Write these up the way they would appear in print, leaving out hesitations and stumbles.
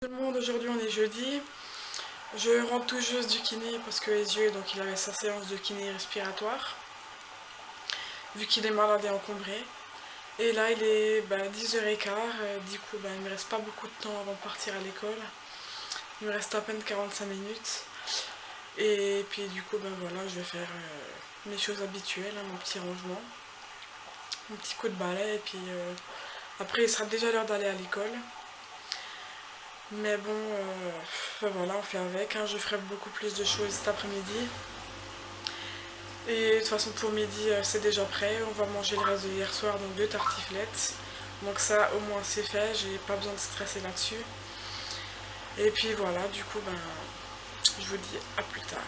Tout le monde, aujourd'hui on est jeudi. Je rentre tout juste du kiné parce que les yeux, donc il avait sa séance de kiné respiratoire, vu qu'il est malade et encombré. Et là il est 10h15, du coup il me reste pas beaucoup de temps avant de partir à l'école. Il me reste à peine 45 minutes. Et puis du coup voilà, je vais faire mes choses habituelles, hein, mon petit rangement, mon petit coup de balai, et puis après il sera déjà l'heure d'aller à l'école. Mais bon, voilà, on fait avec, hein. Je ferai beaucoup plus de choses cet après-midi. Et de toute façon pour midi c'est déjà prêt, on va manger le reste de hier soir, donc 2 tartiflettes. Donc ça au moins c'est fait, j'ai pas besoin de stresser là-dessus. Et puis voilà, du coup je vous dis à plus tard.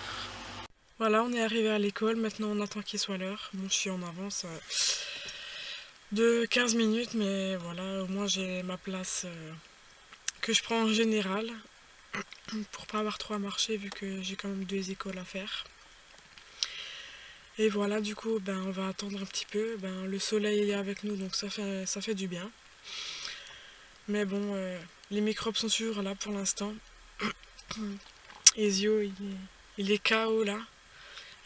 Voilà, on est arrivé à l'école, maintenant on attend qu'il soit l'heure. Bon, je suis en avance de 15 minutes, mais voilà, au moins j'ai ma place que je prends en général pour pas avoir trop à marcher vu que j'ai quand même 2 écoles à faire. Et voilà, du coup, on va attendre un petit peu. Le soleil est avec nous, donc ça fait du bien. Mais bon, les microbes sont toujours là pour l'instant. Ezio, il est KO là.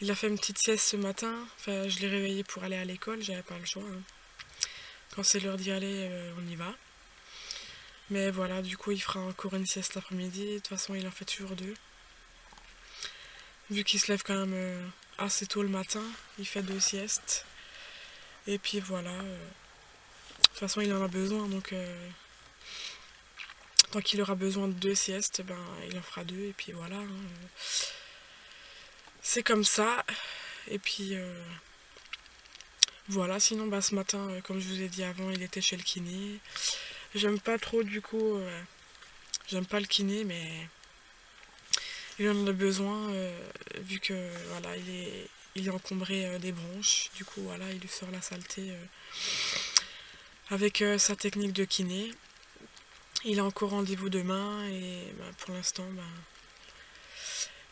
Il a fait une petite sieste ce matin. Enfin, je l'ai réveillé pour aller à l'école, j'avais pas le choix, hein. Quand c'est l'heure d'y aller, on y va. Mais voilà, du coup, il fera encore une sieste l'après-midi. De toute façon, il en fait toujours 2. Vu qu'il se lève quand même assez tôt le matin, il fait 2 siestes. Et puis voilà. De toute façon, il en a besoin, donc tant qu'il aura besoin de 2 siestes, il en fera 2, et puis voilà, hein. C'est comme ça. Et puis voilà, sinon ce matin, comme je vous ai dit avant, il était chez le kiné. J'aime pas trop du coup, j'aime pas le kiné, mais il en a besoin, vu que voilà, il est encombré des bronches. Du coup voilà, il lui sort la saleté avec sa technique de kiné. Il a encore rendez-vous demain, et pour l'instant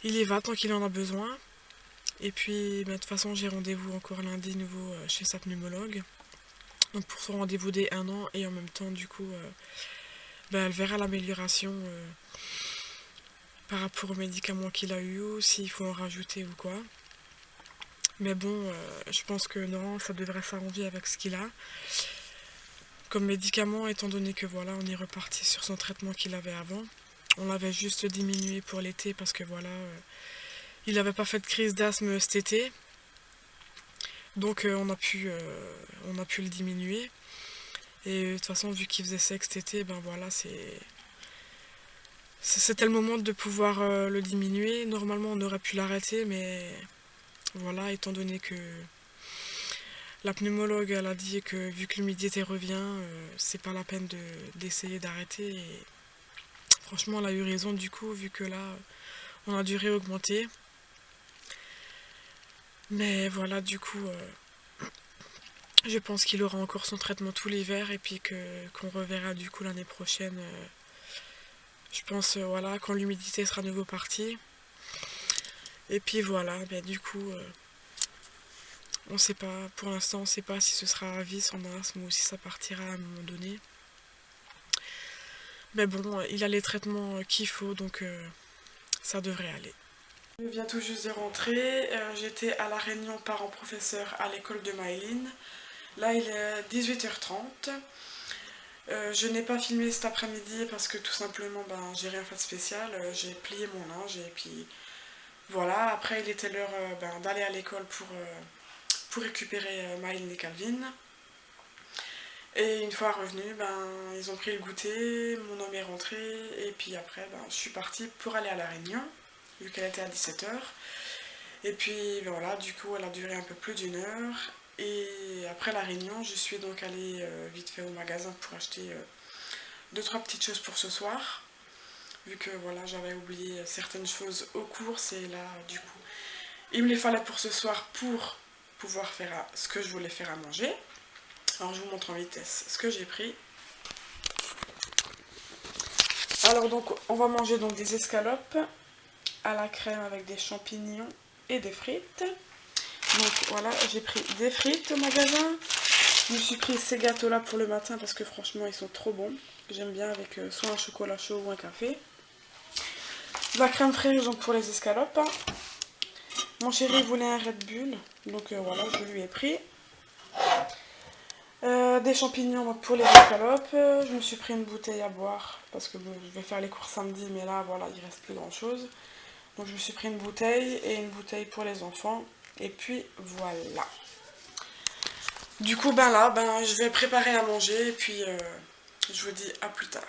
il y va tant qu'il en a besoin. Et puis de toute façon j'ai rendez-vous encore lundi nouveau chez sa pneumologue. Donc pour son rendez-vous des 1 an, et en même temps du coup elle verra l'amélioration par rapport aux médicaments qu'il a eu, ou s'il faut en rajouter ou quoi. Mais bon, je pense que non, ça devrait s'arranger avec ce qu'il a comme médicament, étant donné que voilà, on est reparti sur son traitement qu'il avait avant. On l'avait juste diminué pour l'été parce que voilà, il n'avait pas fait de crise d'asthme cet été. Donc on a pu le diminuer. Et de toute façon, vu qu'il faisait sec cet été, voilà, c'était le moment de pouvoir le diminuer. Normalement, on aurait pu l'arrêter, mais voilà, étant donné que la pneumologue, elle a dit que vu que l'humidité revient, c'est pas la peine d'essayer d'arrêter. Et franchement, elle a eu raison du coup, vu que là, on a dû réaugmenter. Mais voilà, du coup, je pense qu'il aura encore son traitement tout l'hiver, et puis qu'on reverra du coup l'année prochaine. Je pense, voilà, quand l'humidité sera de nouveau partie. Et puis voilà, du coup, on sait pas, pour l'instant, on sait pas si ce sera à vie son asthme ou si ça partira à un moment donné. Mais bon, il a les traitements qu'il faut, donc ça devrait aller. Je viens tout juste de rentrer. J'étais à la réunion parents-professeurs à l'école de Maëline. Là, il est 18h30. Je n'ai pas filmé cet après-midi parce que tout simplement, j'ai rien fait de spécial. J'ai plié mon linge, et puis voilà. Après, il était l'heure d'aller à l'école pour récupérer Maëline et Calvin. Et une fois revenus, ils ont pris le goûter, mon homme est rentré, et puis après, je suis partie pour aller à la réunion, vu qu'elle était à 17h. Et puis voilà, du coup, elle a duré un peu plus d'1 heure. Et après la réunion, je suis donc allée vite fait au magasin pour acheter 2-3 petites choses pour ce soir. Vu que voilà, j'avais oublié certaines choses aux courses, et là, du coup, il me les fallait pour ce soir pour pouvoir faire ce que je voulais faire à manger. Alors je vous montre en vitesse ce que j'ai pris. Alors donc on va manger donc des escalopes à la crème avec des champignons et des frites. Donc voilà, j'ai pris des frites au magasin. Je me suis pris ces gâteaux là pour le matin parce que franchement ils sont trop bons. que j'aime bien avec soit un chocolat chaud ou un café. De la crème fraîche donc pour les escalopes. Mon chéri voulait un Red Bull, donc voilà, je lui ai pris. Des champignons donc, pour les escalopes. Je me suis pris une bouteille à boire parce que bon, je vais faire les courses samedi, mais là voilà, il reste plus grand chose. Donc je me suis pris une bouteille et une bouteille pour les enfants. Et puis voilà. Du coup ben là, je vais préparer à manger et puis je vous dis à plus tard.